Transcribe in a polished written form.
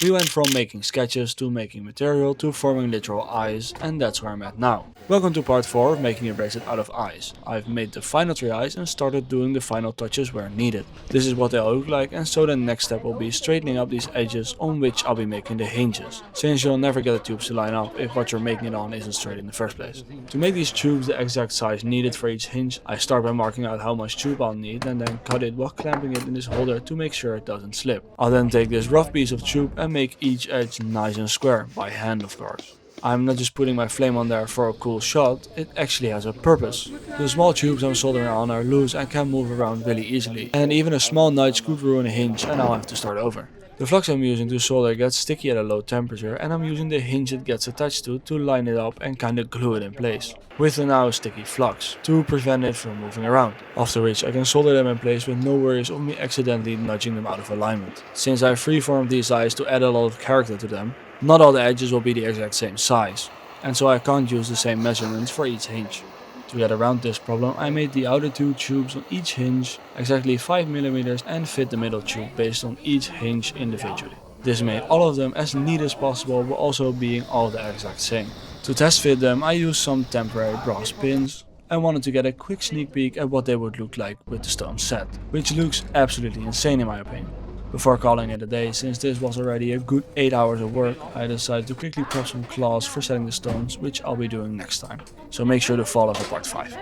We went from making sketches to making material to forming literal eyes, and that's where I'm at now. Welcome to part 4 of making a bracelet out of eyes. I've made the final 3 eyes and started doing the final touches where needed. This is what they'll look like, and so the next step will be straightening up these edges on which I'll be making the hinges, since you'll never get the tubes to line up if what you're making it on isn't straight in the first place. To make these tubes the exact size needed for each hinge, I start by marking out how much tube I'll need and then cut it while clamping it in this holder to make sure it doesn't slip. I'll then take this rough piece of tube and make each edge nice and square, by hand of course. I'm not just putting my flame on there for a cool shot, it actually has a purpose. The small tubes I'm soldering on are loose and can move around really easily, and even a small nudge could ruin a hinge and I'll have to start over. The flux I'm using to solder gets sticky at a low temperature, and I'm using the hinge it gets attached to line it up and kinda glue it in place, with the now sticky flux, to prevent it from moving around. After which I can solder them in place with no worries of me accidentally nudging them out of alignment. Since I freeformed these eyes to add a lot of character to them, not all the edges will be the exact same size, and so I can't use the same measurements for each hinge. To get around this problem, I made the outer 2 tubes on each hinge exactly 5mm and fit the middle tube based on each hinge individually. This made all of them as neat as possible while also being all the exact same. To test fit them, I used some temporary brass pins. I wanted to get a quick sneak peek at what they would look like with the stone set, which looks absolutely insane in my opinion. Before calling it a day, since this was already a good 8 hours of work, I decided to quickly prep some claws for setting the stones, which I'll be doing next time. So make sure to follow for part 5.